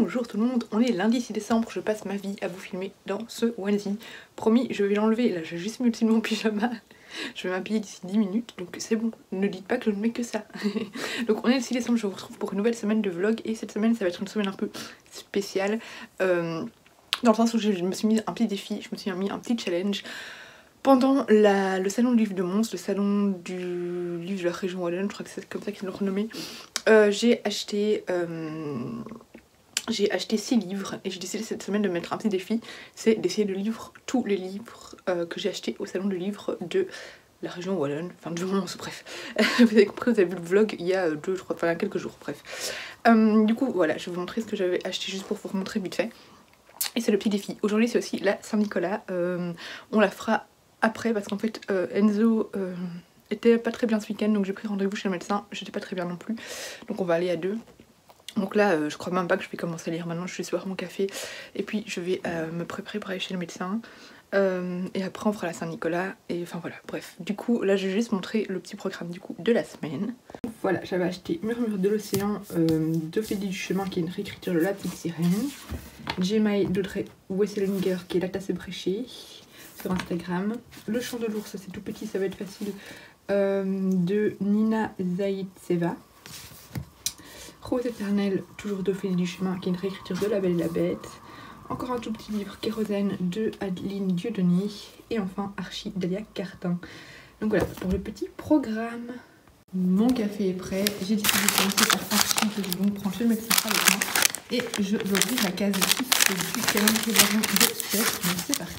Bonjour tout le monde, on est lundi 6 décembre, je passe ma vie à vous filmer dans ce onesie. Promis, je vais l'enlever, là j'ai juste mis mon pyjama, je vais m'habiller d'ici 10 minutes, donc c'est bon, ne dites pas que je ne mets que ça. Donc on est le 6 décembre, je vous retrouve pour une nouvelle semaine de vlog, et cette semaine ça va être une semaine un peu spéciale, dans le sens où je me suis mis un petit défi, je me suis mis un petit challenge. Pendant le salon du livre de Mons, le salon du livre de la région Wallonne, je crois que c'est comme ça qu'ils l'ont renommé, j'ai acheté 6 livres et j'ai décidé cette semaine de mettre un petit défi, c'est d'essayer de lire tous les livres que j'ai achetés au salon du livre de la région Wallonne, enfin de Mons, bref. Vous avez compris, vous avez vu le vlog il y a quelques jours, bref. Du coup, voilà, je vais vous montrer ce que j'avais acheté juste pour vous montrer vite fait. Et c'est le petit défi. Aujourd'hui, c'est aussi la Saint-Nicolas. On la fera après parce qu'en fait, Enzo était pas très bien ce week-end, donc j'ai pris rendez-vous chez le médecin. J'étais pas très bien non plus, donc on va aller à deux. Donc là, je crois même pas que je vais commencer à lire maintenant, je vais boire mon café et puis je vais me préparer pour aller chez le médecin. Et après on fera la Saint-Nicolas et enfin voilà, bref. Du coup, là je vais juste montrer le petit programme du coup de la semaine. Voilà, j'avais acheté Murmure de l'océan d'Ophélie du Chemin qui est une réécriture de La Petite Sirène. Jemaille d'Audrey Wesselinger qui est La Tasse bréchée sur Instagram. Le Chant de l'ours, c'est tout petit, ça va être facile, de Nina Zaïtseva. Rose éternelle, toujours d'Ophélie du Chemin, qui est une réécriture de La Belle et la Bête. Encore un tout petit livre, Kérosène, de Adeline Dieudonné. Et enfin, Archie d'Elia Cartin. Donc voilà, pour le petit programme. Mon café est prêt. J'ai décidé de commencer par Archie, que je vais donc prendre chez le médecin avec moi. Et je vais ouvrir la case 6 du calendrier de l'Avent de Suez. Donc c'est parti.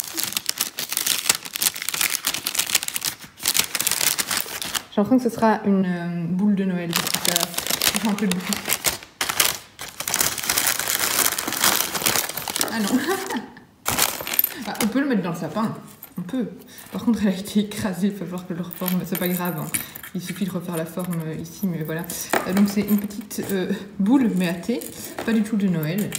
J'ai l'impression que ce sera une boule de Noël. J'ai un peu de bruit. Ah non. Ah, on peut le mettre dans le sapin. On peut. Par contre, elle a été écrasée. Il va falloir que je le reforme. C'est pas grave. Hein. Il suffit de refaire la forme ici. Mais voilà. Donc c'est une petite boule, mais à thé. Pas du tout de Noël.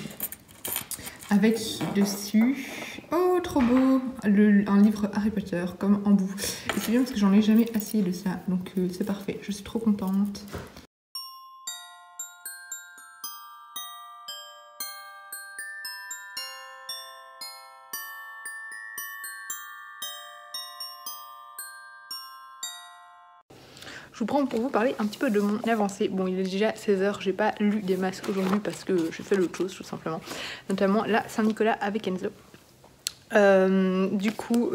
Avec dessus... Oh, trop beau! Un livre Harry Potter, comme embout. Et c'est bien parce que j'en ai jamais essayé de ça. Donc c'est parfait. Je suis trop contente. Je vous prends pour vous parler un petit peu de mon avancée. Bon, il est déjà 16 h, j'ai pas lu des masques aujourd'hui parce que j'ai fait l'autre chose tout simplement. Notamment la Saint-Nicolas avec Enzo. Du coup,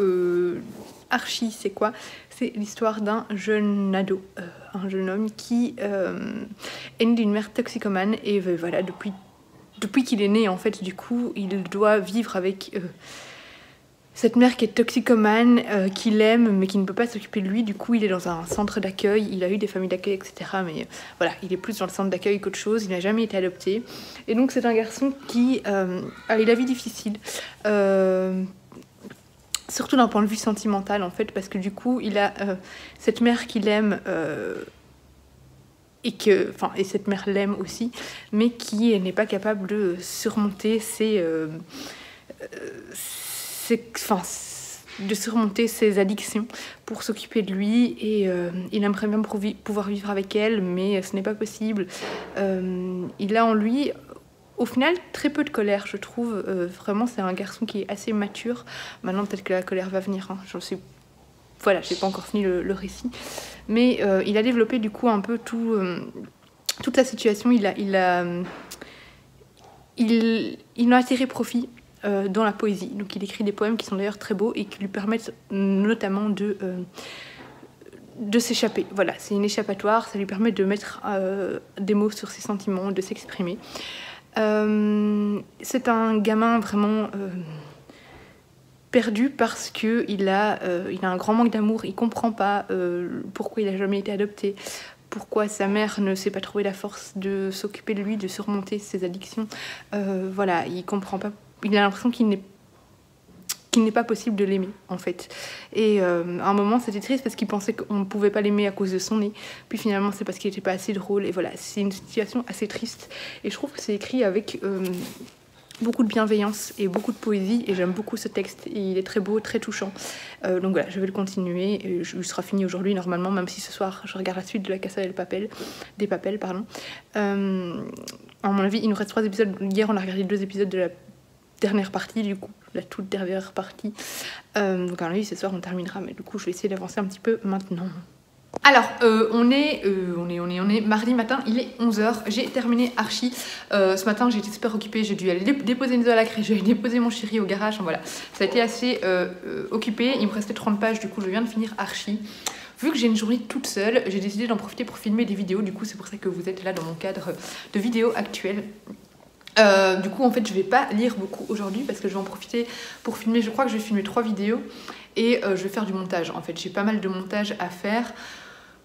Archie, c'est quoi? C'est l'histoire d'un jeune ado, un jeune homme qui est né d'une mère toxicomane et voilà, depuis qu'il est né en fait, du coup, il doit vivre avec... cette mère qui est toxicomane, qui l'aime mais qui ne peut pas s'occuper de lui. Du coup il est dans un centre d'accueil, il a eu des familles d'accueil etc. Mais voilà, il est plus dans le centre d'accueil qu'autre chose, il n'a jamais été adopté. Et donc c'est un garçon qui a eu la vie difficile. Surtout d'un point de vue sentimental en fait, parce que du coup il a cette mère qui l'aime et cette mère l'aime aussi, mais qui n'est pas capable de surmonter de surmonter ses addictions pour s'occuper de lui, et il aimerait bien pouvoir vivre avec elle, mais ce n'est pas possible. Il a en lui au final très peu de colère, je trouve. Vraiment c'est un garçon qui est assez mature. Maintenant peut-être que la colère va venir, hein. Voilà, j'ai pas encore fini le récit, mais il a développé du coup un peu toute la situation. Il en a tiré profit dans la poésie. Donc il écrit des poèmes qui sont d'ailleurs très beaux et qui lui permettent notamment de s'échapper. Voilà, c'est une échappatoire, ça lui permet de mettre des mots sur ses sentiments, de s'exprimer. C'est un gamin vraiment perdu parce qu'il a un grand manque d'amour, il comprend pas pourquoi il a jamais été adopté, pourquoi sa mère ne s'est pas trouvé la force de s'occuper de lui, de surmonter ses addictions. Voilà, il comprend pas. Il a l'impression qu'il n'est pas possible de l'aimer en fait. Et à un moment c'était triste parce qu'il pensait qu'on ne pouvait pas l'aimer à cause de son nez. Puis finalement c'est parce qu'il n'était pas assez drôle. Et voilà, c'est une situation assez triste. Et je trouve que c'est écrit avec beaucoup de bienveillance et beaucoup de poésie et j'aime beaucoup ce texte, il est très beau, très touchant. Donc voilà, je vais le continuer, et il sera fini aujourd'hui normalement, même si ce soir je regarde la suite de La Casa des Papel. À mon avis, il nous reste 3 épisodes. Hier on a regardé 2 épisodes de la dernière partie, du coup, la toute dernière partie. Donc à mon avis ce soir on terminera, mais du coup je vais essayer d'avancer un petit peu maintenant. Alors, on est mardi matin, il est 11h, j'ai terminé Archie. Ce matin, j'ai été super occupée, j'ai dû aller déposer Niso à la crèche, j'ai déposé mon chéri au garage, enfin, voilà. Ça a été assez occupé, il me restait 30 pages, du coup, je viens de finir Archie. Vu que j'ai une journée toute seule, j'ai décidé d'en profiter pour filmer des vidéos, du coup, c'est pour ça que vous êtes là dans mon cadre de vidéo actuelle. Du coup, en fait, je vais pas lire beaucoup aujourd'hui parce que je vais en profiter pour filmer, je crois que je vais filmer 3 vidéos et je vais faire du montage. En fait, j'ai pas mal de montage à faire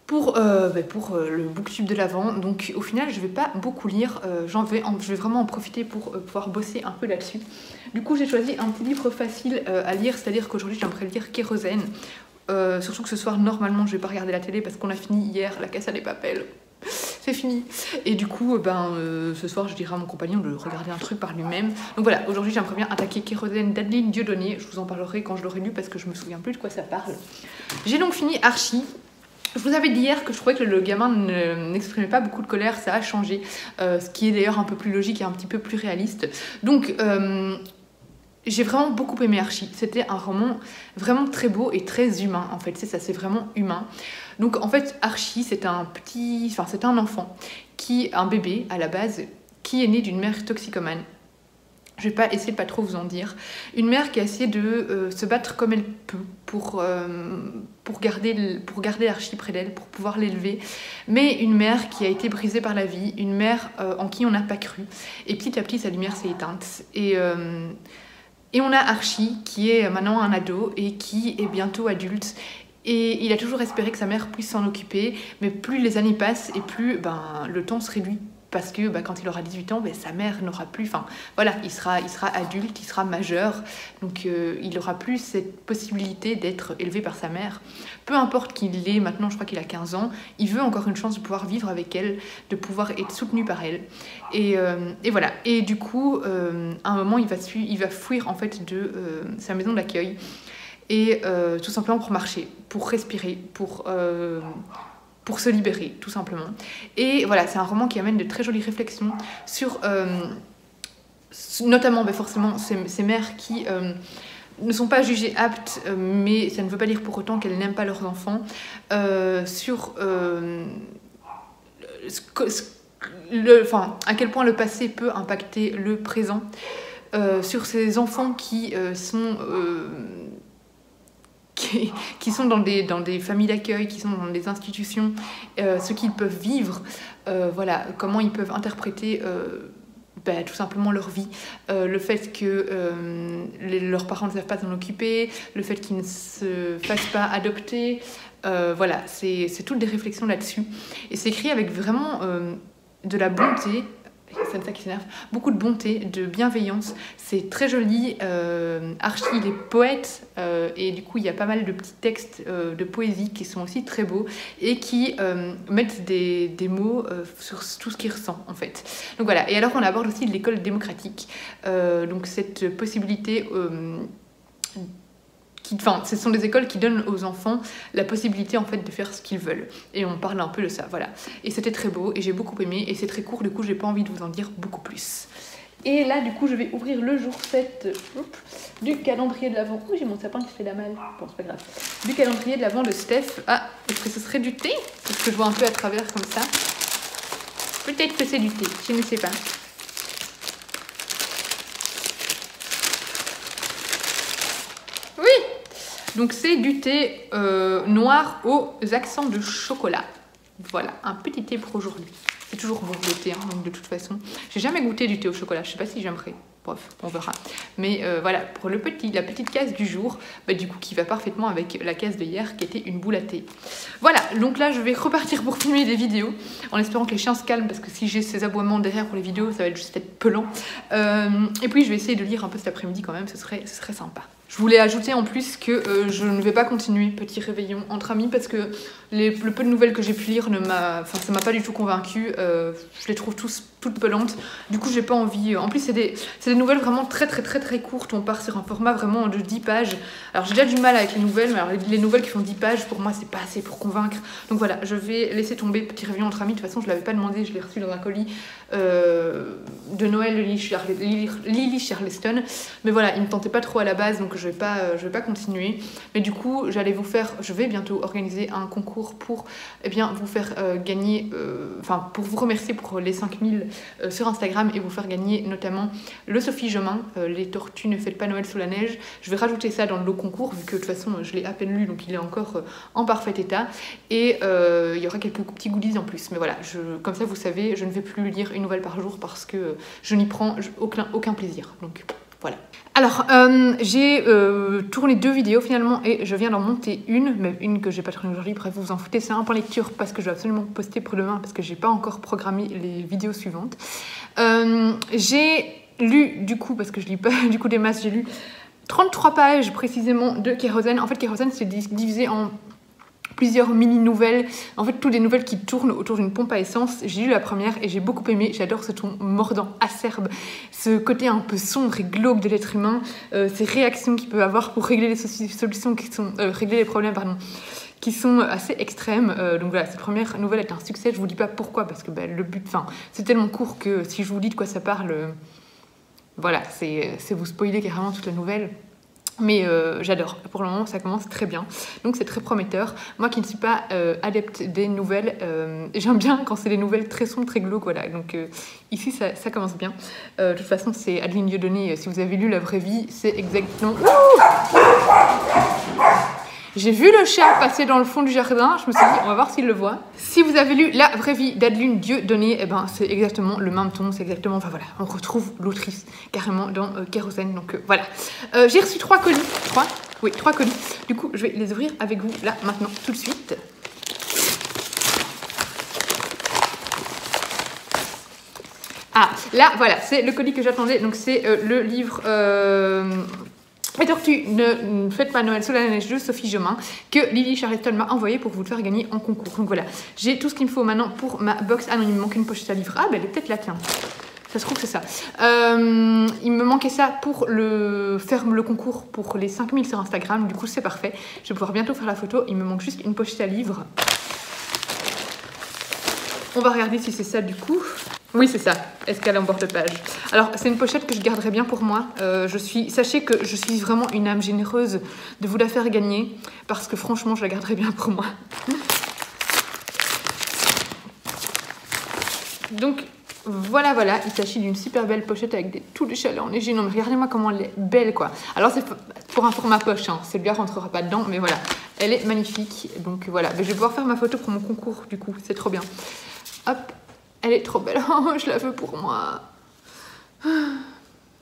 pour le booktube de l'Avent, donc au final je vais pas beaucoup lire, je vais vraiment en profiter pour pouvoir bosser un peu là-dessus. Du coup j'ai choisi un petit livre facile à lire, c'est-à-dire qu'aujourd'hui j'aimerais lire Kérosène, surtout que ce soir normalement je vais pas regarder la télé parce qu'on a fini hier La Casa des Papel, c'est fini, et du coup ce soir je dirai à mon compagnon de regarder un truc par lui-même. Donc voilà, aujourd'hui j'aimerais bien attaquer Kérosène d'Adeline Dieudonné, je vous en parlerai quand je l'aurai lu parce que je me souviens plus de quoi ça parle. J'ai donc fini Archie. Je vous avais dit hier que je trouvais que le gamin n'exprimait pas beaucoup de colère, ça a changé, ce qui est d'ailleurs un peu plus logique et un petit peu plus réaliste. Donc j'ai vraiment beaucoup aimé Archie, c'était un roman vraiment très beau et très humain en fait, c'est ça, c'est vraiment humain. Donc en fait Archie c'est un enfant, un bébé à la base, qui est né d'une mère toxicomane. Je vais pas essayer de pas trop vous en dire. Une mère qui a essayé de se battre comme elle peut pour garder Archie près d'elle, pour pouvoir l'élever. Mais une mère qui a été brisée par la vie, une mère en qui on n'a pas cru. Et petit à petit, sa lumière s'est éteinte. Et on a Archie qui est maintenant un ado et qui est bientôt adulte. Et il a toujours espéré que sa mère puisse s'en occuper. Mais plus les années passent et plus le temps se réduit. Parce que quand il aura 18 ans, sa mère n'aura plus... Enfin, voilà, il sera adulte, il sera majeur. Donc, il n'aura plus cette possibilité d'être élevé par sa mère. Peu importe qu'il l'ait, maintenant, je crois qu'il a 15 ans, il veut encore une chance de pouvoir vivre avec elle, de pouvoir être soutenu par elle. Et voilà. Et du coup, à un moment, il va fuir, en fait, de sa maison d'accueil. Et tout simplement pour marcher, pour respirer, pour se libérer, tout simplement. Et voilà, c'est un roman qui amène de très jolies réflexions sur, notamment, forcément, ces mères qui ne sont pas jugées aptes, mais ça ne veut pas dire pour autant qu'elles n'aiment pas leurs enfants, sur à quel point le passé peut impacter le présent, sur ces enfants qui sont dans des familles d'accueil, qui sont dans des institutions, ce qu'ils peuvent vivre, voilà, comment ils peuvent interpréter tout simplement leur vie, le fait que leurs parents ne savent pas s'en occuper, le fait qu'ils ne se fassent pas adopter, voilà, c'est toutes des réflexions là-dessus. Et c'est écrit avec vraiment de la bonté, c'est ça qui s'énerve, beaucoup de bonté, de bienveillance, c'est très joli. Archie il est poète et du coup il y a pas mal de petits textes de poésie qui sont aussi très beaux et qui mettent des mots sur tout ce qu'il ressent en fait. Donc voilà, et alors on aborde aussi l'école démocratique, donc cette possibilité ce sont des écoles qui donnent aux enfants la possibilité en fait de faire ce qu'ils veulent, et on parle un peu de ça, voilà. Et c'était très beau et j'ai beaucoup aimé, et c'est très court, du coup j'ai pas envie de vous en dire beaucoup plus. Et là du coup je vais ouvrir le jour 7 du calendrier de l'Avent. Oh, j'ai mon sapin qui fait la malle, bon c'est pas grave. Du calendrier de l'Avent de Steph. Ah, est-ce que ce serait du thé? Parce que je vois un peu à travers comme ça. Peut-être que c'est du thé, je ne sais pas. Donc c'est du thé noir aux accents de chocolat. Voilà, un petit thé pour aujourd'hui. C'est toujours bon le thé, hein, donc de toute façon. J'ai jamais goûté du thé au chocolat, je sais pas si j'aimerais. Bref, on verra. Mais voilà, pour la petite case du jour, du coup qui va parfaitement avec la case de hier qui était une boule à thé. Voilà, donc là je vais repartir pour filmer des vidéos, en espérant que les chiens se calment, parce que si j'ai ces aboiements derrière pour les vidéos, ça va juste être pelant. Et puis je vais essayer de lire un peu cet après-midi quand même, ce serait sympa. Je voulais ajouter en plus que je ne vais pas continuer petit réveillon entre amis, parce que le peu de nouvelles que j'ai pu lire ça m'a pas du tout convaincue. Je les trouve tous toute pelante. Du coup, j'ai pas envie. En plus, c'est des nouvelles vraiment très courtes. On part sur un format vraiment de 10 pages. Alors, j'ai déjà du mal avec les nouvelles, mais alors, les nouvelles qui font 10 pages, pour moi, c'est pas assez pour convaincre. Donc voilà, je vais laisser tomber. Petit review entre amis. De toute façon, je l'avais pas demandé, je l'ai reçu dans un colis de Noël de Lily Charleston. Mais voilà, il me tentait pas trop à la base, donc je vais pas continuer. Mais du coup, je vais bientôt organiser un concours pour vous faire gagner, pour vous remercier pour les 5000 sur Instagram et vous faire gagner notamment le Sophie Jomain, les tortues ne fêtent pas Noël sous la neige. Je vais rajouter ça dans le lot concours vu que de toute façon je l'ai à peine lu, donc il est encore en parfait état, et il y aura quelques petits goodies en plus. Mais voilà, comme ça vous savez, je ne vais plus lire une nouvelle par jour parce que je n'y prends aucun plaisir, donc voilà. Alors, j'ai tourné 2 vidéos finalement et je viens d'en monter une, mais une que j'ai pas tournée aujourd'hui, bref, vous vous en foutez, c'est un point lecture parce que je dois absolument poster pour demain parce que j'ai pas encore programmé les vidéos suivantes. J'ai lu du coup, parce que je lis pas du coup des masses, j'ai lu 33 pages précisément de Kérosène. En fait, Kérosène c'est divisé en plusieurs mini-nouvelles, en fait toutes des nouvelles qui tournent autour d'une pompe à essence. J'ai lu la première et j'ai beaucoup aimé, j'adore ce ton mordant, acerbe, ce côté un peu sombre et glauque de l'être humain, ces réactions qu'il peut avoir pour régler régler les problèmes, qui sont assez extrêmes. Donc voilà, cette première nouvelle est un succès. Je vous dis pas pourquoi, parce que le but, c'est tellement court que si je vous dis de quoi ça parle, voilà, c'est vous spoiler carrément toute la nouvelle. Mais j'adore, pour le moment ça commence très bien, donc c'est très prometteur. Moi qui ne suis pas adepte des nouvelles, j'aime bien quand c'est des nouvelles très sombres, très glauques, voilà. Donc ici ça commence bien. De toute façon c'est Adeline Dieudonné, si vous avez lu La Vraie Vie, c'est exactement... J'ai vu le chat passer dans le fond du jardin, je me suis dit on va voir s'il le voit. Si vous avez lu La Vraie Vie d'Adeline Dieudonné, c'est exactement le même ton, c'est exactement, voilà, on retrouve l'autrice carrément dans Kérosène, donc voilà. J'ai reçu 3 colis, 3 colis, du coup je vais les ouvrir avec vous là, maintenant, tout de suite. Ah, là, voilà, c'est le colis que j'attendais, donc c'est le livre... Les tortues ne fêtent pas Noël sous la neige de Sophie Jomain que Lily Charleston m'a envoyé pour vous le faire gagner en concours. Donc voilà, j'ai tout ce qu'il me faut maintenant pour ma box. Ah non, il me manque une pochette à livre. Ah ben elle est peut-être là, tiens. Ça se trouve c'est ça. Il me manquait ça pour faire le concours pour les 5000 sur Instagram. Du coup c'est parfait. Je vais pouvoir bientôt faire la photo. Il me manque juste une pochette à livre. On va regarder si c'est ça du coup. Oui, c'est ça, escale en bord de page. Alors, c'est une pochette que je garderai bien pour moi. Sachez que je suis vraiment une âme généreuse de vous la faire gagner, parce que franchement, je la garderai bien pour moi. Donc, voilà, il s'agit d'une super belle pochette avec tous les chalets enneigés. Non, mais regardez-moi comment elle est belle, quoi. Alors, c'est pour un format poche, hein. Celui-là rentrera pas dedans, mais voilà. Elle est magnifique, donc voilà. Mais je vais pouvoir faire ma photo pour mon concours, du coup, c'est trop bien. Hop. Elle est trop belle, oh, je la veux pour moi.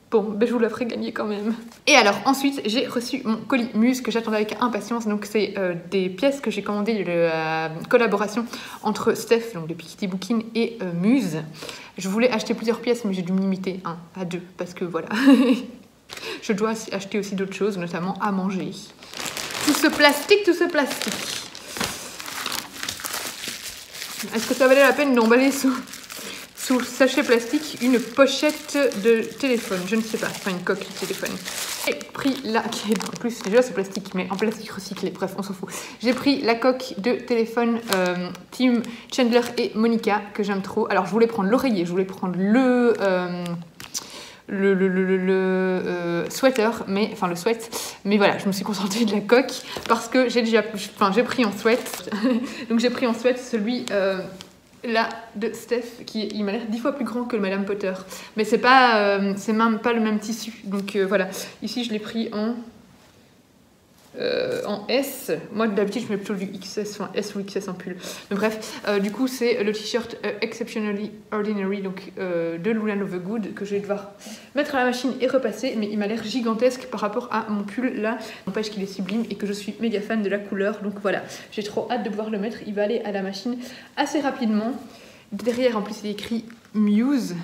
Bon, je vous la ferai gagner quand même. Et alors, ensuite, j'ai reçu mon colis Muse que j'attendais avec impatience. Donc, c'est des pièces que j'ai commandées de la collaboration entre Steph, donc de Piketty Booking, et Muse. Je voulais acheter plusieurs pièces, mais j'ai dû me limiter à 2, parce que voilà. Je dois acheter aussi d'autres choses, notamment à manger. Tout ce plastique. Est-ce que ça valait la peine d'emballer sous sachet plastique une pochette de téléphone? Je ne sais pas, enfin une coque de téléphone. J'ai pris la... En plus, déjà c'est plastique, mais en plastique recyclé, bref, on s'en fout. J'ai pris la coque de téléphone Team Chandler et Monica, que j'aime trop. Alors, je voulais prendre l'oreiller, je voulais prendre le sweater, le sweat, mais voilà, je me suis contentée de la coque parce que j'ai pris en sweat. Donc j'ai pris en sweat celui là de Steph il m'a l'air 10 fois plus grand que le Madame Potter, mais c'est même pas le même tissu, donc voilà. Ici je l'ai pris en S. Moi d'habitude je mets plutôt du XS, enfin S ou XS en pull, mais bref, du coup c'est le t-shirt Exceptionally Ordinary, donc de Luna Lovegood, que je vais devoir mettre à la machine et repasser, mais il m'a l'air gigantesque par rapport à mon pull là, n'empêche qu'il est sublime et que je suis méga fan de la couleur, donc voilà, j'ai trop hâte de pouvoir le mettre. Il va aller à la machine assez rapidement. Derrière en plus il est écrit Muse.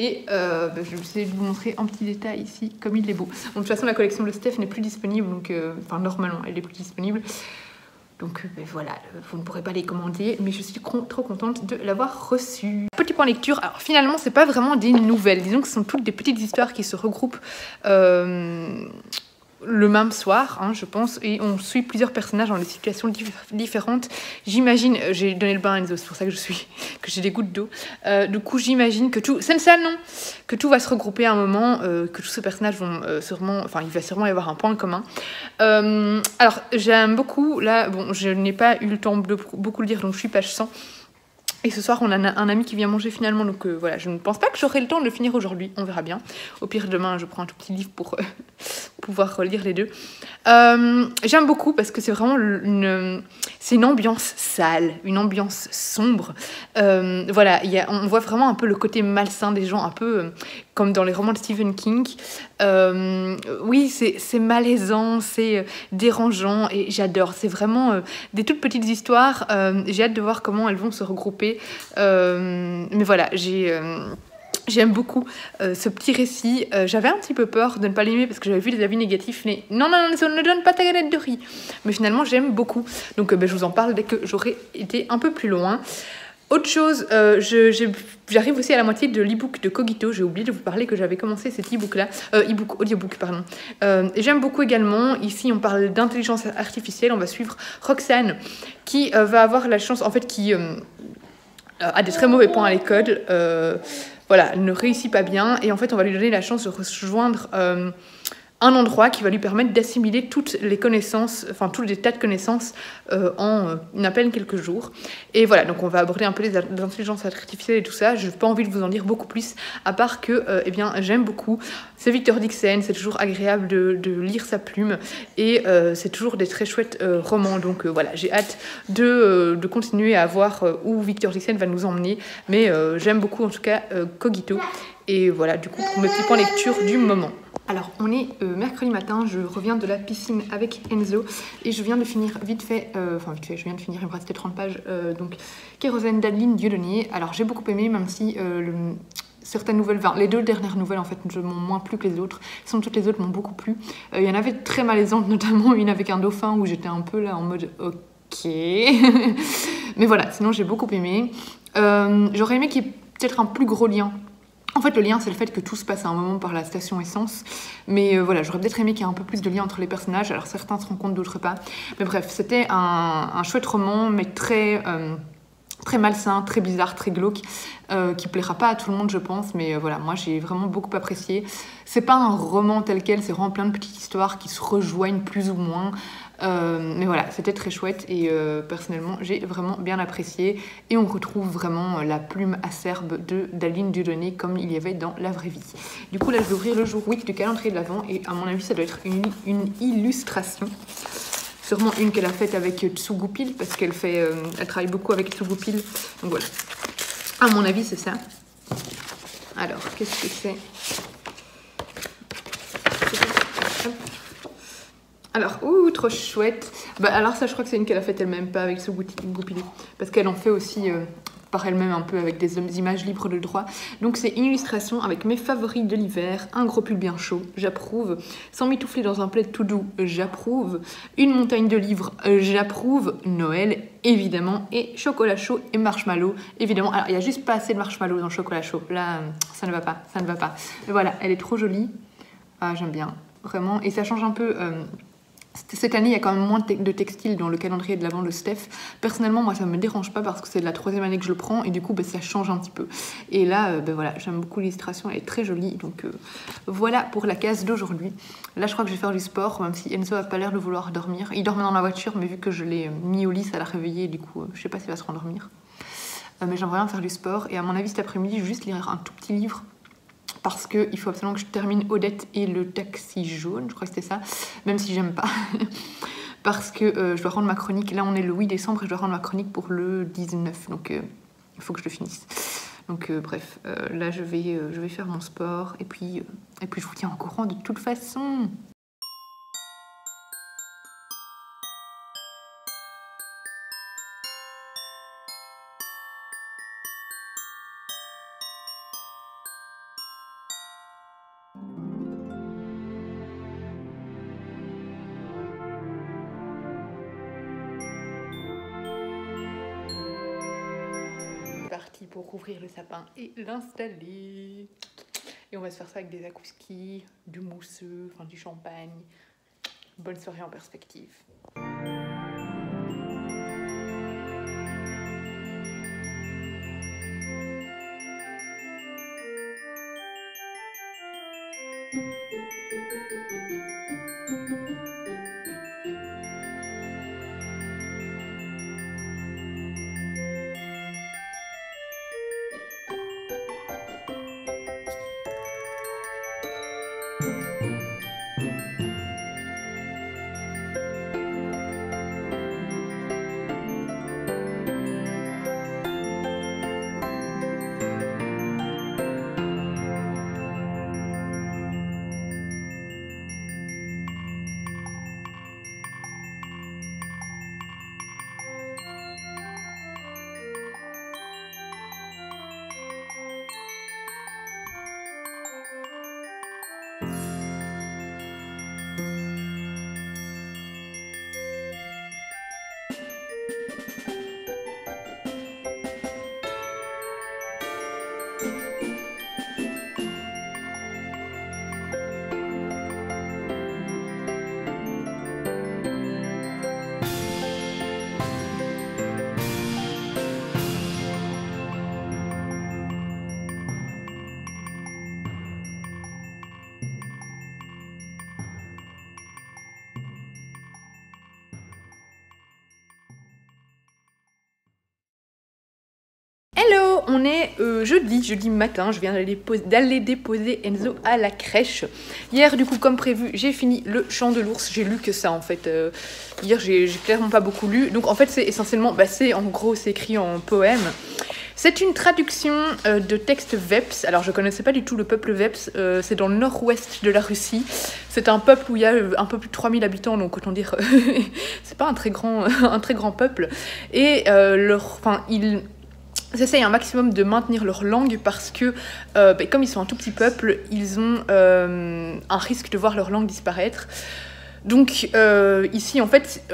Et je vais essayer de vous montrer en petit détail ici comme il est beau. Donc, de toute façon, la collection de Steph n'est plus disponible, donc normalement, elle est plus disponible. Donc ben voilà, vous ne pourrez pas les commander, mais je suis trop contente de l'avoir reçu. Petit point lecture, alors finalement c'est pas vraiment des nouvelles, disons que ce sont toutes des petites histoires qui se regroupent le même soir, hein, je pense, et on suit plusieurs personnages dans des situations différentes. J'imagine, j'ai donné le bain à Enzo, c'est pour ça que j'ai des gouttes d'eau. Du coup, j'imagine que tout, c'est ça non, que tout va se regrouper à un moment, que tous ces personnages vont sûrement, enfin, il va sûrement y avoir un point commun. Alors, j'aime beaucoup, là, bon, je n'ai pas eu le temps de beaucoup le lire, donc je suis page 100. Et ce soir, on a un ami qui vient manger finalement, donc voilà, je ne pense pas que j'aurai le temps de le finir aujourd'hui, on verra bien. Au pire, demain, je prends un tout petit livre pour pouvoir lire les deux. J'aime beaucoup parce que c'est vraiment c'est une ambiance sale, une ambiance sombre. Voilà, on voit vraiment un peu le côté malsain des gens, un peu comme dans les romans de Stephen King. Oui, c'est malaisant, c'est dérangeant et j'adore. C'est vraiment des toutes petites histoires. J'ai hâte de voir comment elles vont se regrouper. Mais voilà, j'aime beaucoup ce petit récit. J'avais un petit peu peur de ne pas l'aimer parce que j'avais vu des avis négatifs. Mais non, ça ne donne pas ta galette de riz. Mais finalement, j'aime beaucoup. Donc, je vous en parle dès que j'aurai été un peu plus loin. Autre chose, j'arrive aussi à la moitié de l'e-book de Cogito. J'ai oublié de vous parler que j'avais commencé cet e-book-là. Audiobook, pardon. Et j'aime beaucoup également. Ici, on parle d'intelligence artificielle. On va suivre Roxane qui va avoir la chance, en fait, qui a des très mauvais points à l'école. Voilà, elle ne réussit pas bien. Et en fait, on va lui donner la chance de rejoindre un endroit qui va lui permettre d'assimiler toutes les connaissances, enfin tous les tas de connaissances en à peine quelques jours. Et voilà, donc on va aborder un peu les intelligences artificielles et tout ça. Je n'ai pas envie de vous en dire beaucoup plus, à part que eh bien, j'aime beaucoup. C'est Victor Dixon, c'est toujours agréable de lire sa plume et c'est toujours des très chouettes romans. Donc voilà, j'ai hâte de continuer à voir où Victor Dixon va nous emmener. Mais j'aime beaucoup en tout cas Cogito. Et voilà, du coup, pour mes petits points lecture du moment. Alors, on est mercredi matin, je reviens de la piscine avec Enzo et je viens de finir vite fait, je viens de finir, il me restait 30 pages, donc Kérosène d'Adeline Dieudonné. Alors, j'ai beaucoup aimé, même si certaines nouvelles, enfin, les deux dernières nouvelles en fait m'ont moins plu que les autres, sinon toutes les autres m'ont beaucoup plu. Il y en avait très malaisantes, notamment une avec un dauphin où j'étais un peu là en mode ok, mais voilà, sinon j'ai beaucoup aimé. J'aurais aimé qu'il y ait peut-être un plus gros lien. En fait, le lien, c'est le fait que tout se passe à un moment par la station essence. Mais voilà, j'aurais peut-être aimé qu'il y ait un peu plus de lien entre les personnages. Alors, certains se rencontrent, d'autres pas. Mais bref, c'était un chouette roman, mais très malsain, très bizarre, très glauque, qui plaira pas à tout le monde, je pense. Mais voilà, moi, j'ai vraiment beaucoup apprécié. C'est pas un roman tel quel, c'est vraiment plein de petites histoires qui se rejoignent plus ou moins. Mais voilà, c'était très chouette et personnellement j'ai vraiment bien apprécié et on retrouve vraiment la plume acerbe d'Adeline Dieudonné comme il y avait dans la vraie vie. Du coup là je vais ouvrir le jour 8 du calendrier de l'Avent et à mon avis ça doit être une illustration. Sûrement une qu'elle a faite avec Tsugupil parce qu'elle elle travaille beaucoup avec Tsugupil. Donc voilà, à mon avis c'est ça. Alors qu'est-ce que c'est ? Alors, trop chouette. Alors ça, je crois que c'est une qu'elle a faite elle-même, pas avec ce Goupilé. Parce qu'elle en fait aussi par elle-même un peu avec des images libres de droit. Donc c'est une illustration avec mes favoris de l'hiver. Un gros pull bien chaud, j'approuve. Sans mitoufler dans un plaid tout doux, j'approuve. Une montagne de livres, j'approuve. Noël, évidemment. Et chocolat chaud et marshmallow, évidemment. Alors, il n'y a juste pas assez de marshmallow dans le chocolat chaud. Là, ça ne va pas, ça ne va pas. Mais voilà, elle est trop jolie. Ah, j'aime bien, vraiment. Et ça change un peu... Cette année, il y a quand même moins de textiles dans le calendrier de l'Avent de Steph. Personnellement, moi, ça me dérange pas parce que c'est la 3e année que je le prends et du coup, ça change un petit peu. Et là, voilà, j'aime beaucoup l'illustration, elle est très jolie. Donc voilà pour la case d'aujourd'hui. Là, je crois que je vais faire du sport, même si Enzo n'a pas l'air de vouloir dormir. Il dormait dans la voiture, mais vu que je l'ai mis au lit, ça l'a réveillé. Du coup, je sais pas s'il va se rendormir. Mais j'aimerais bien faire du sport. Et à mon avis, cet après-midi, je vais juste lire un tout petit livre. Parce qu'il faut absolument que je termine Odette et le taxi jaune, je crois que c'était ça, même si j'aime pas. Parce que je dois rendre ma chronique, là on est le 8 décembre et je dois rendre ma chronique pour le 19, donc il faut que je le finisse. Donc bref, là je vais faire mon sport et puis je vous tiens au courant de toute façon. parti pour ouvrir le sapin et l'installer. Et on va se faire ça avec des akouskis, du mousseux, enfin du champagne. Bonne soirée en perspective. Hello, on est jeudi matin, je viens d'aller déposer Enzo à la crèche. Hier du coup comme prévu j'ai fini le chant de l'ours, j'ai lu que ça en fait. Hier j'ai clairement pas beaucoup lu, donc en fait c'est essentiellement, en gros c'est écrit en poème. C'est une traduction de texte Veps. Alors je connaissais pas du tout le peuple Veps, c'est dans le nord-ouest de la Russie. C'est un peuple où il y a un peu plus de 3000 habitants, donc autant dire c'est pas un très grand peuple. Et ils essayent un maximum de maintenir leur langue parce que comme ils sont un tout petit peuple, ils ont un risque de voir leur langue disparaître. Donc ici en fait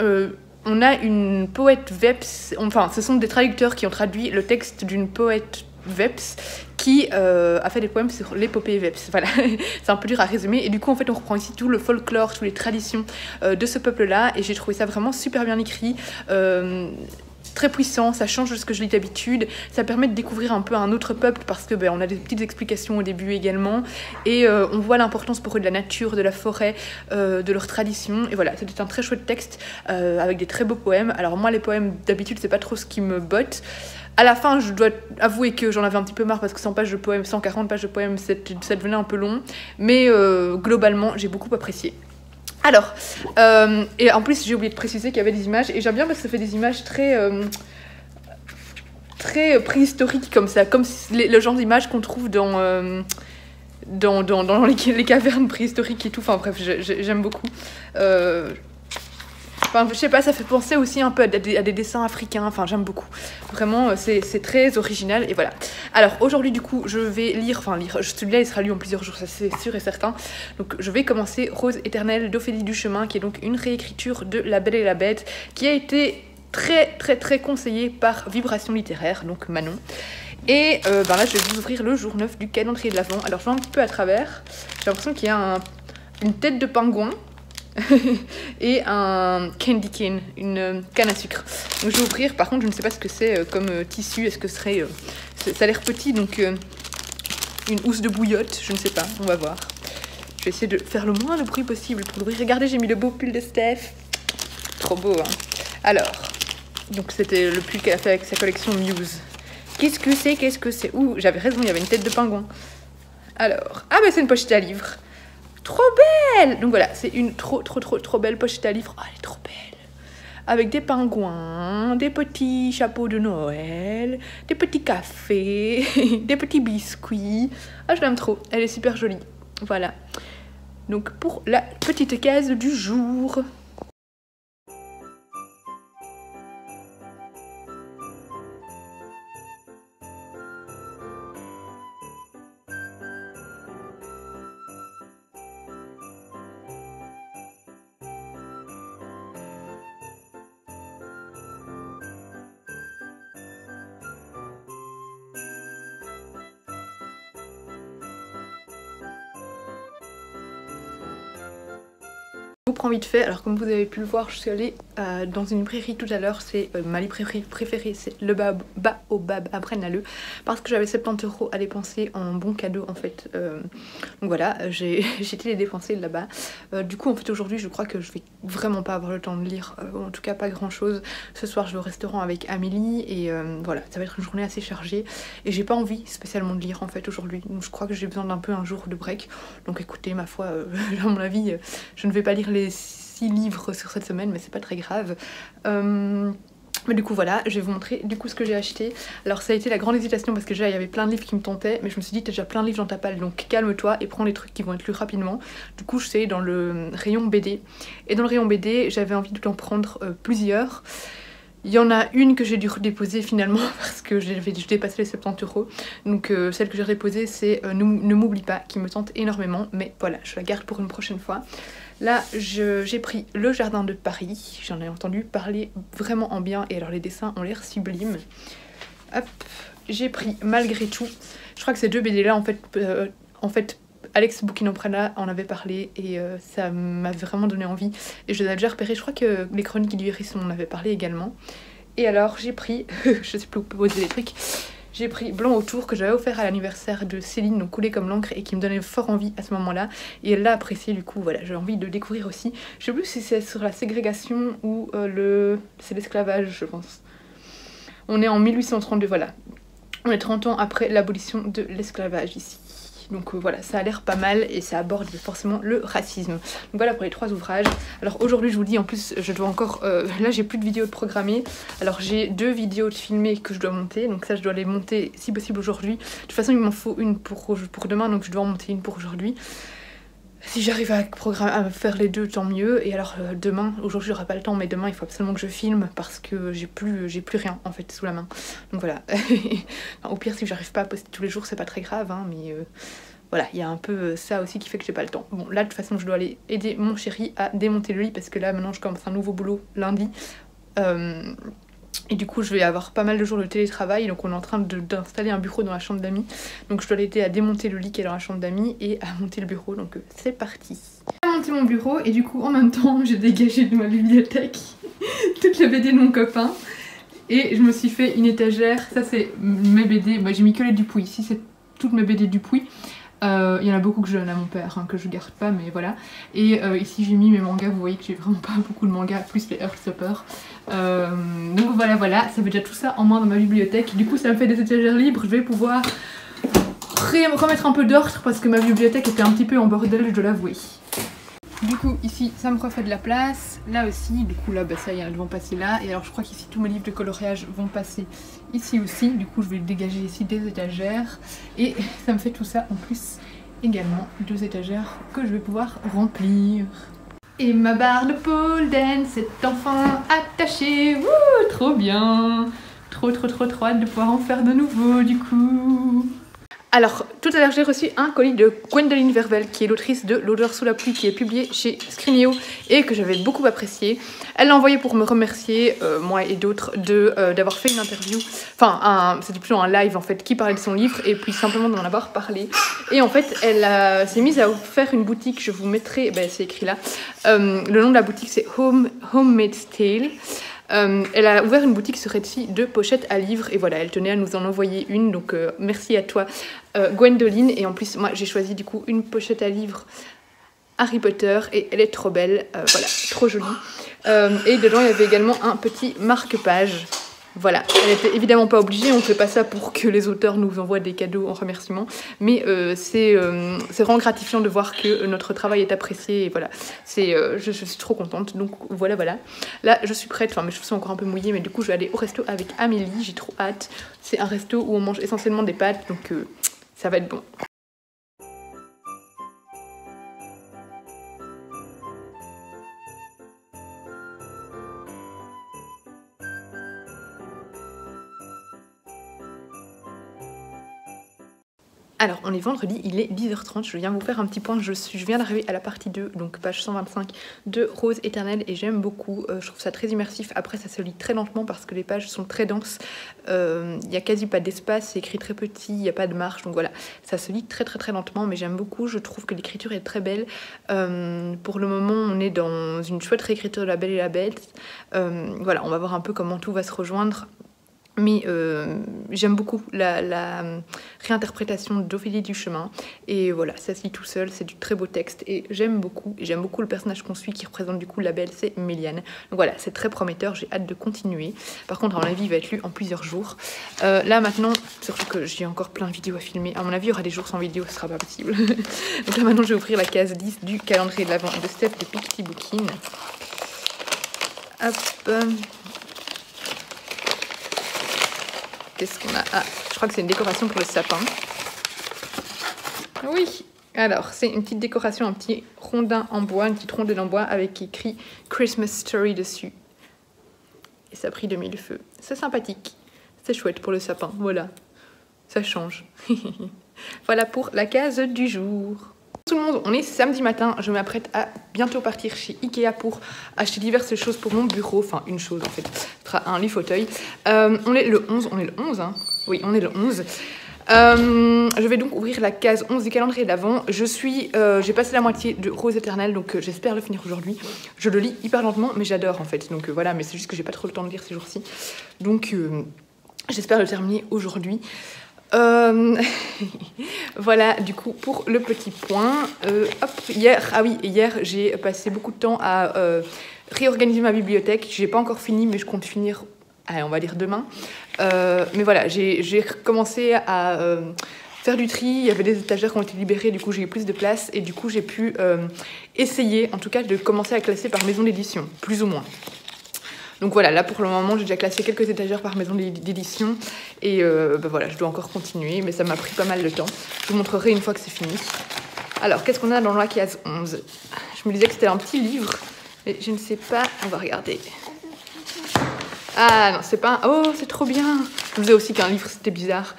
on a une poète Veps, enfin ce sont des traducteurs qui ont traduit le texte d'une poète Veps qui a fait des poèmes sur l'épopée Veps. Voilà, c'est un peu dur à résumer. Et du coup, en fait, on reprend ici tout le folklore, toutes les traditions de ce peuple-là. Et j'ai trouvé ça vraiment super bien écrit. Très puissant, ça change de ce que je lis d'habitude, ça permet de découvrir un peu un autre peuple parce que on a des petites explications au début également et on voit l'importance pour eux de la nature, de la forêt, de leurs traditions et voilà, c'était un très chouette texte avec des très beaux poèmes. Alors moi les poèmes d'habitude c'est pas trop ce qui me botte. À la fin, je dois avouer que j'en avais un petit peu marre parce que 100 pages de poèmes, 140 pages de poèmes, ça devenait un peu long, mais globalement j'ai beaucoup apprécié. Alors, et en plus j'ai oublié de préciser qu'il y avait des images, et j'aime bien parce que ça fait des images très préhistoriques comme ça, comme le genre d'images qu'on trouve dans les cavernes préhistoriques et tout, enfin bref, j'aime beaucoup. Enfin, je sais pas, ça fait penser aussi un peu à des dessins africains, enfin j'aime beaucoup. Vraiment, c'est très original et voilà. Alors aujourd'hui du coup, je vais lire, celui-là il sera lu en plusieurs jours, ça c'est sûr et certain. Donc je vais commencer Rose éternelle d'Ophélie Duchemin, qui est donc une réécriture de La Belle et la Bête, qui a été très conseillée par Vibration littéraire, donc Manon. Et là je vais vous ouvrir le jour 9 du calendrier de l'Avent. Alors je vois un petit peu à travers, j'ai l'impression qu'il y a une tête de pingouin. et un candy cane, une canne à sucre. Donc je vais ouvrir, par contre je ne sais pas ce que c'est comme tissu, est-ce que ce serait... ça a l'air petit, donc une housse de bouillotte, je ne sais pas, on va voir. Je vais essayer de faire le moins de bruit possible pour l'ouvrir. Regardez, j'ai mis le beau pull de Steph. Trop beau, hein. Alors, donc c'était le pull qu'elle a fait avec sa collection Muse. Qu'est-ce que c'est Ouh, j'avais raison, il y avait une tête de pingouin. Alors, c'est une pochette à livres. Trop belle! Donc voilà, c'est une trop belle pochette à livres. Oh, elle est trop belle. Avec des pingouins, des petits chapeaux de Noël, des petits cafés, des petits biscuits. Ah, je l'aime trop. Elle est super jolie. Voilà. Donc pour la petite case du jour. Je vous prends vite fait, alors comme vous avez pu le voir, je suis allée dans une librairie tout à l'heure, c'est ma librairie préférée, c'est le Baobab à Braine-l'Alleud, parce que j'avais 70 € à dépenser en bon cadeau en fait. Donc voilà, j'ai été les dépenser là-bas. Du coup en fait aujourd'hui je crois que je vais vraiment pas avoir le temps de lire, en tout cas pas grand chose. Ce soir je vais au restaurant avec Amélie et voilà, ça va être une journée assez chargée et j'ai pas envie spécialement de lire en fait aujourd'hui. Donc je crois que j'ai besoin d'un peu un jour de break. Donc écoutez, ma foi, à mon avis, je ne vais pas lire les 6 livres sur cette semaine, mais c'est pas très grave. Mais du coup voilà, je vais vous montrer du coup ce que j'ai acheté. Alors ça a été la grande hésitation parce que déjà il y avait plein de livres qui me tentaient, mais je me suis dit t'as déjà plein de livres dans ta palle, donc calme-toi et prends les trucs qui vont être lus rapidement. Du coup je suis dans le rayon BD, et dans le rayon BD j'avais envie d'en prendre plusieurs. Il y en a une que j'ai dû redéposer finalement parce que j'ai dépassé les 70 €. Donc celle que j'ai redéposée c'est Ne m'oublie pas, qui me tente énormément, mais voilà, je la garde pour une prochaine fois. Là j'ai pris Le Jardin de Paris, j'en ai entendu parler vraiment en bien et alors les dessins ont l'air sublimes. Hop, j'ai pris Malgré tout, je crois que ces deux BD là en fait Alex Bouquin-Prana en avait parlé et ça m'avait vraiment donné envie et je les avais déjà repérés, je crois que les chroniques d'Iris m'en avaient parlé également. Et alors j'ai pris, je sais plus où poser les trucs, j'ai pris Blanc autour que j'avais offert à l'anniversaire de Céline, donc Coulé comme l'encre, et qui me donnait fort envie à ce moment-là et elle l'a apprécié, du coup voilà, j'ai envie de le découvrir aussi. Je sais plus si c'est sur la ségrégation ou c'est l'esclavage je pense. On est en 1832, voilà. On est 30 ans après l'abolition de l'esclavage ici. Donc voilà, ça a l'air pas mal et ça aborde forcément le racisme. Donc voilà pour les 3 ouvrages. Alors aujourd'hui je vous dis, en plus je dois encore... là j'ai plus de vidéos de programmées. Alors j'ai 2 vidéos de filmées que je dois monter. Donc ça je dois les monter si possible aujourd'hui. De toute façon il m'en faut une pour demain, donc je dois en monter une pour aujourd'hui. Si j'arrive à faire les 2, tant mieux. Et alors demain, aujourd'hui j'aurai pas le temps, mais demain il faut absolument que je filme parce que j'ai plus rien en fait sous la main. Donc voilà. Enfin, au pire si j'arrive pas à poster tous les jours c'est pas très grave, hein, mais voilà, il y a un peu ça aussi qui fait que j'ai pas le temps. Bon là de toute façon je dois aller aider mon chéri à démonter le lit parce que là maintenant je commence un nouveau boulot lundi. Et du coup je vais avoir pas mal de jours de télétravail, donc on est en train d'installer un bureau dans la chambre d'amis. Donc je dois l'aider à démonter le lit qui est dans la chambre d'amis et à monter le bureau, donc c'est parti. J'ai monté mon bureau et du coup en même temps j'ai dégagé de ma bibliothèque toutes les BD de mon copain. Et je me suis fait une étagère, ça c'est mes BD, bah, j'ai mis que les Dupuis, ici c'est toutes mes BD Dupuis. Il y en a beaucoup que je donne à mon père, hein, que je garde pas, mais voilà. Et ici j'ai mis mes mangas, vous voyez que j'ai vraiment pas beaucoup de mangas, plus les Heartstopper. Donc voilà, ça fait déjà tout ça en moins dans ma bibliothèque. Du coup ça me fait des étagères libres, je vais pouvoir remettre un peu d'ordre parce que ma bibliothèque était un petit peu en bordel, je dois l'avouer. Du coup ici ça me refait de la place, là aussi, du coup là bah ça y est, elles vont passer là. Et alors je crois qu'ici tous mes livres de coloriage vont passer ici aussi, du coup je vais dégager ici des étagères. Et ça me fait tout ça en plus également 2 étagères que je vais pouvoir remplir. Et ma barre de pole dance est enfin attachée, wouh, trop bien. Trop hâte de pouvoir en faire de nouveau du coup. Alors, tout à l'heure j'ai reçu un colis de Gwendoline Vervel, qui est l'autrice de L'odeur sous la pluie, qui est publié chez Scrigno et que j'avais beaucoup apprécié. Elle l'a envoyé pour me remercier, moi et d'autres, d'avoir fait une interview, enfin c'était plutôt un live en fait, qui parlait de son livre et puis simplement d'en avoir parlé. Et en fait elle s'est mise à faire une boutique, je vous mettrai, ben, c'est écrit là, le nom de la boutique c'est Homemade Tale. Elle a ouvert une boutique sur Etsy de pochettes à livres et voilà, elle tenait à nous en envoyer une, donc merci à toi Gwendoline. Et en plus moi j'ai choisi du coup une pochette à livres Harry Potter et elle est trop belle, voilà, trop jolie. Et dedans il y avait également un petit marque-page. Voilà, elle était évidemment pas obligée, on fait pas ça pour que les auteurs nous envoient des cadeaux en remerciement, mais c'est vraiment gratifiant de voir que notre travail est apprécié et voilà, je suis trop contente, donc voilà. Là je suis prête, enfin mes cheveux sont encore un peu mouillés, mais du coup je vais aller au resto avec Amélie, j'ai trop hâte. C'est un resto où on mange essentiellement des pâtes, donc ça va être bon. Alors, on est vendredi, il est 10h30, je viens vous faire un petit point, je viens d'arriver à la partie 2, donc page 125 de Rose éternelle, et j'aime beaucoup, je trouve ça très immersif. Après, ça se lit très lentement parce que les pages sont très denses, il n'y a quasi pas d'espace, c'est écrit très petit, il n'y a pas de marge, donc voilà, ça se lit très lentement, mais j'aime beaucoup, je trouve que l'écriture est très belle. Pour le moment, on est dans une chouette réécriture de La Belle et la Bête, voilà, on va voir un peu comment tout va se rejoindre. Mais j'aime beaucoup la réinterprétation d'Ophélie Duchemin, et voilà, ça se lit tout seul, c'est du très beau texte et j'aime beaucoup le personnage qu'on suit qui représente du coup la Belle, c'est Méliane. Donc voilà, c'est très prometteur, j'ai hâte de continuer. Par contre, à mon avis, il va être lu en plusieurs jours. Là maintenant, surtout que j'ai encore plein de vidéos à filmer, à mon avis il y aura des jours sans vidéo, ce sera pas possible. Donc là maintenant je vais ouvrir la case 10 du calendrier de l'Avent de Steph de Picty Bookin. Hop. Qu'est-ce qu'on a? Ah, je crois que c'est une décoration pour le sapin. Oui, alors c'est une petite décoration, un petit rondin en bois, une petite rondelle en bois avec écrit Christmas Story dessus. Et ça a pris de mille feux. C'est sympathique, c'est chouette pour le sapin, voilà. Ça change. Voilà pour la case du jour. Tout le monde, on est samedi matin, je m'apprête à bientôt partir chez Ikea pour acheter diverses choses pour mon bureau, enfin une chose en fait, ce sera un lit fauteuil. On est le 11, hein. Oui, on est le 11. Je vais donc ouvrir la case 11 du calendrier d'Avent. J'ai passé la moitié de Rose éternelle, donc j'espère le finir aujourd'hui. Je le lis hyper lentement, mais j'adore en fait, donc voilà, mais c'est juste que j'ai pas trop le temps de lire ces jours-ci. Donc j'espère le terminer aujourd'hui. Voilà, du coup, pour le petit point, hier j'ai passé beaucoup de temps à réorganiser ma bibliothèque. J'ai pas encore fini, mais je compte finir, allez, on va dire demain. Mais voilà, j'ai commencé à faire du tri. Il y avait des étagères qui ont été libérées, du coup j'ai eu plus de place et du coup j'ai pu essayer, en tout cas, de commencer à classer par maison d'édition, plus ou moins. Donc voilà, là pour le moment j'ai déjà classé quelques étagères par maison d'édition et voilà, je dois encore continuer, mais ça m'a pris pas mal de temps. Je vous montrerai une fois que c'est fini. Alors, qu'est-ce qu'on a dans la case 11? Je me disais que c'était un petit livre, mais je ne sais pas, on va regarder. Ah non, c'est pas un... Oh, c'est trop bien. Je vous disais aussi qu'un livre c'était bizarre.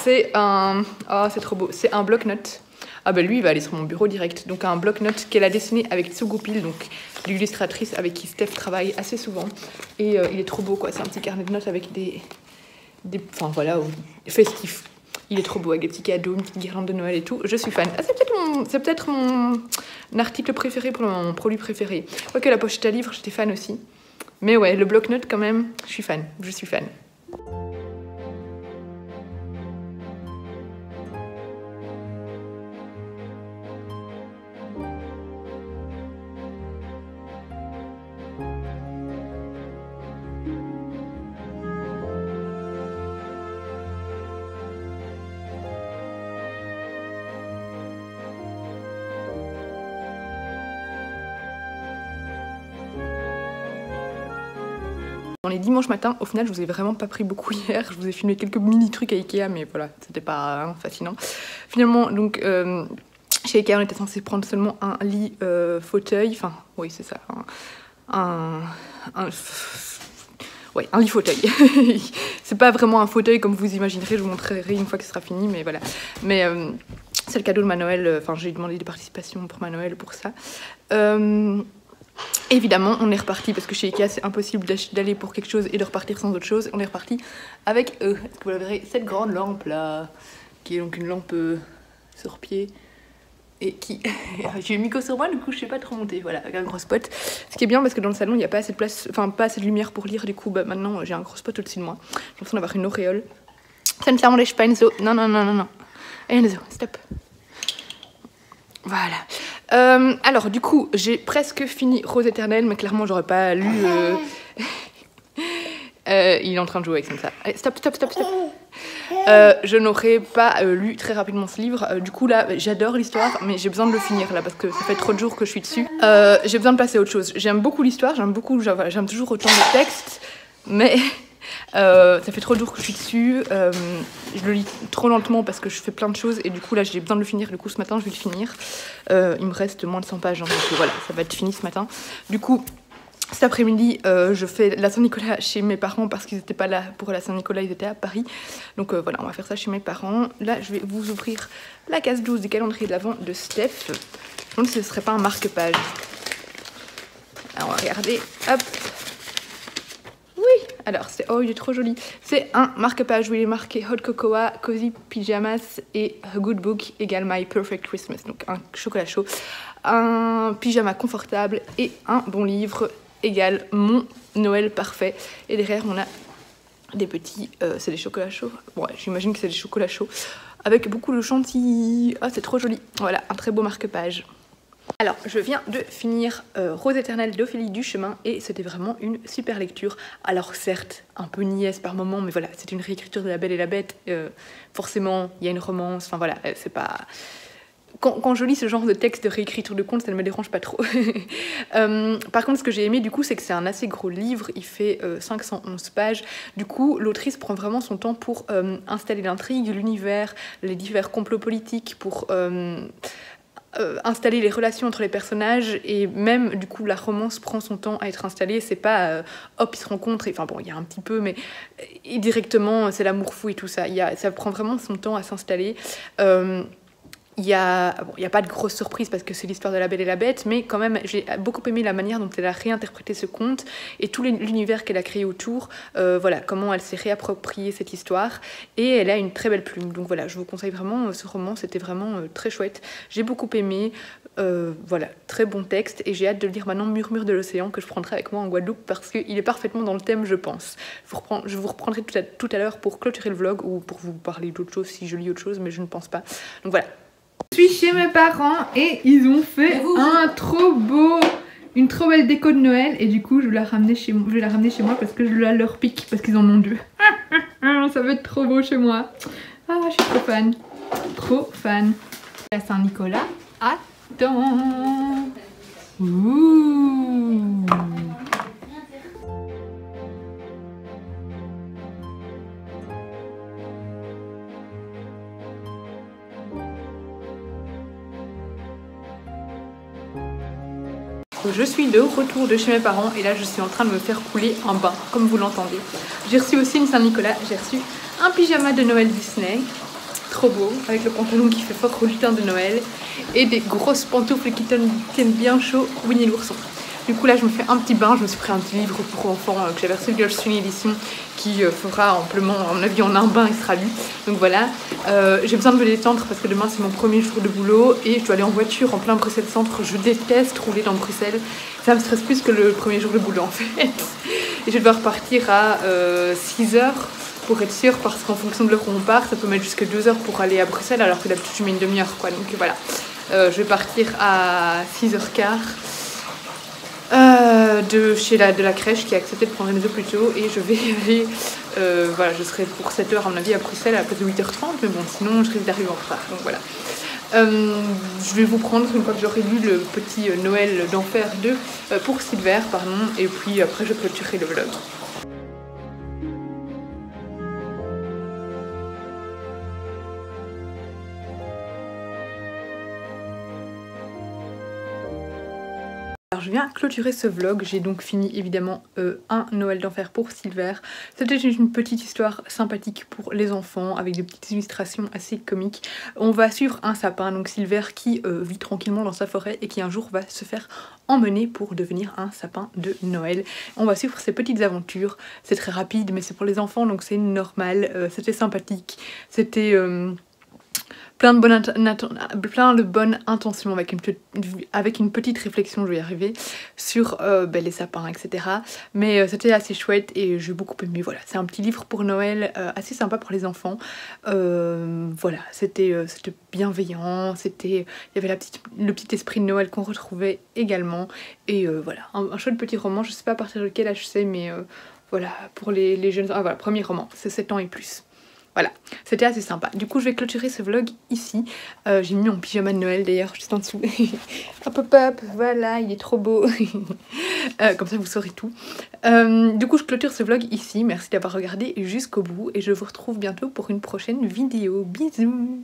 C'est un... Oh, c'est trop beau, c'est un bloc-notes. Ah bah lui il va aller sur mon bureau direct. Donc un bloc-notes qu'elle a dessiné avec Tsugupil, donc l'illustratrice avec qui Steph travaille assez souvent. Et il est trop beau quoi, c'est un petit carnet de notes avec des enfin voilà, festif. Il est trop beau avec des petits cadeaux, une petite guirlande de Noël et tout. Je suis fan. Ah, c'est peut-être mon article préféré pour le moment, mon produit préféré. Quoique la pochette à livres, j'étais fan aussi. Mais ouais, le bloc-notes quand même, je suis fan. On est dimanche matin, au final je vous ai vraiment pas pris beaucoup hier, je vous ai filmé quelques mini trucs à Ikea mais voilà, c'était pas fascinant. Finalement donc chez Ikea on était censé prendre seulement un lit fauteuil, enfin oui c'est ça, un lit fauteuil. C'est pas vraiment un fauteuil comme vous imaginerez, je vous montrerai une fois que ce sera fini mais voilà. Mais c'est le cadeau de ma Noël, enfin j'ai demandé des participations pour ma Noël pour ça. Évidemment, on est reparti parce que chez Ikea c'est impossible d'aller pour quelque chose et de repartir sans autre chose. On est reparti avec, est-ce que vous la verrez, cette grande lampe là, qui est donc une lampe sur pied et qui. J'ai le micro sur moi, du coup je sais pas trop monter. Voilà, avec un gros spot. Ce qui est bien parce que dans le salon il n'y a pas assez de place, enfin pas assez de lumière pour lire. Du coup, bah, maintenant j'ai un gros spot au-dessus de moi. J'ai l'impression d'avoir une auréole. Ça ne s'arrange pas, Enzo. Non. Enzo, stop. Voilà. Alors du coup j'ai presque fini Rose éternelle mais clairement j'aurais pas lu il est en train de jouer avec ça. Allez, stop. Je n'aurais pas lu très rapidement ce livre. Du coup là j'adore l'histoire mais j'ai besoin de le finir là parce que ça fait trop de jours que je suis dessus. J'ai besoin de passer à autre chose. J'aime beaucoup l'histoire, j'aime toujours autant le texte mais ça fait trop de jours que je suis dessus, je le lis trop lentement parce que je fais plein de choses et du coup là j'ai besoin de le finir, du coup ce matin je vais le finir. Il me reste moins de 100 pages, hein, donc voilà, ça va être fini ce matin. Du coup Cet après-midi, je fais la Saint-Nicolas chez mes parents parce qu'ils n'étaient pas là pour la Saint-Nicolas, ils étaient à Paris. Donc voilà, on va faire ça chez mes parents. Là, je vais vous ouvrir la case 12 du calendrier de l'Avent de Steph. Je me demande si ce ne serait pas un marque-page. Alors, on va regarder. Hop. Oui, alors, oh, il est trop joli. C'est un marque-page où il est marqué Hot Cocoa, Cozy Pyjamas et A Good Book égale My Perfect Christmas. Donc, un chocolat chaud, un pyjama confortable et un bon livre égale mon Noël parfait. Et derrière on a des petits, c'est des chocolats chauds. Ouais, j'imagine que c'est des chocolats chauds avec beaucoup de chantilly. Ah, c'est trop joli. Voilà, un très beau marque-page. Alors, je viens de finir Rose éternelle d'Ophélie Duchemin et c'était vraiment une super lecture. Alors certes, un peu niaise par moments, mais voilà, c'est une réécriture de La Belle et la Bête. Forcément, il y a une romance, enfin voilà, c'est pas... Quand je lis ce genre de texte de réécriture de contes, ça ne me dérange pas trop. Par contre, ce que j'ai aimé, du coup, c'est que c'est un assez gros livre. Il fait 511 pages. Du coup, l'autrice prend vraiment son temps pour installer l'intrigue, l'univers, les divers complots politiques, pour installer les relations entre les personnages. Et même, du coup, la romance prend son temps à être installée. C'est pas hop, ils se rencontrent. Enfin bon, il y a un petit peu, mais directement, c'est l'amour fou et tout ça. Ça prend vraiment son temps à s'installer. Il y a pas de grosse surprise parce que c'est l'histoire de La Belle et la Bête, mais quand même j'ai beaucoup aimé la manière dont elle a réinterprété ce conte et tout l'univers qu'elle a créé autour, voilà, comment elle s'est réappropriée cette histoire, et elle a une très belle plume. Donc voilà, je vous conseille vraiment ce roman, c'était vraiment très chouette, j'ai beaucoup aimé, voilà, très bon texte, et j'ai hâte de lire maintenant Murmure de l'océan que je prendrai avec moi en Guadeloupe parce qu'il est parfaitement dans le thème, je pense. Je vous reprendrai tout à l'heure pour clôturer le vlog ou pour vous parler d'autre chose si je lis autre chose, mais je ne pense pas. Donc voilà. Je suis chez mes parents et ils ont fait une trop belle déco de Noël, et du coup je vais la ramener chez moi parce que je leur pique parce qu'ils en ont deux. Ça va être trop beau chez moi. Ah, je suis trop fan. Trop fan. La Saint-Nicolas attends. Ouh. Je suis de retour de chez mes parents et là je suis en train de me faire couler un bain, comme vous l'entendez. J'ai reçu aussi une Saint-Nicolas, j'ai reçu un pyjama de Noël Disney, trop beau, avec le pantalon qui fait fort au lutin de Noël, et des grosses pantoufles qui tiennent bien chaud, Winnie l'ourson. Du coup là je me fais un petit bain, je me suis pris un petit livre pour enfants que j'avais reçu de Girls Union Edition qui fera amplement, à mon avis en un bain il sera lu. Donc voilà, j'ai besoin de me détendre parce que demain c'est mon premier jour de boulot et je dois aller en voiture en plein Bruxelles Centre. Je déteste rouler dans Bruxelles, ça me stresse plus que le premier jour de boulot en fait. Et je vais devoir partir à 6h pour être sûre, parce qu'en fonction de l'heure où on part, ça peut mettre jusqu'à 2h pour aller à Bruxelles alors que d'habitude je mets une demi-heure quoi. Donc voilà, je vais partir à 6h15. De la crèche qui a accepté de prendre les deux plus tôt, et je vais aller, voilà, je serai pour 7h à mon avis à Bruxelles à la place de 8h30, mais bon sinon je risque d'arriver en retard, donc voilà. Je vais vous prendre une fois que j'aurai lu le petit Noël d'Enfer 2 pour Silver, pardon, et puis après je clôturerai le vlog. Alors je viens clôturer ce vlog, j'ai donc fini évidemment un Noël d'enfer pour Silver. C'était une petite histoire sympathique pour les enfants avec des petites illustrations assez comiques. On va suivre un sapin, donc Silver, qui vit tranquillement dans sa forêt et qui un jour va se faire emmener pour devenir un sapin de Noël. On va suivre ses petites aventures, c'est très rapide mais c'est pour les enfants donc c'est normal, c'était sympathique, c'était... plein de bonnes intentions avec une petite réflexion, je vais y arriver, sur les sapins, etc. Mais c'était assez chouette et j'ai beaucoup aimé. Voilà, c'est un petit livre pour Noël assez sympa pour les enfants. Voilà, c'était bienveillant, il y avait le petit esprit de Noël qu'on retrouvait également. Et voilà, un chouette petit roman, je sais pas à partir de quel âge c'est, mais voilà, pour les jeunes... Ah voilà, premier roman, c'est 7 ans et plus. Voilà, c'était assez sympa. Du coup, je vais clôturer ce vlog ici. J'ai mis mon pyjama de Noël d'ailleurs, juste en dessous. Hop hop hop, voilà, il est trop beau. Comme ça, vous saurez tout. Du coup, je clôture ce vlog ici. Merci d'avoir regardé jusqu'au bout. Et je vous retrouve bientôt pour une prochaine vidéo. Bisous!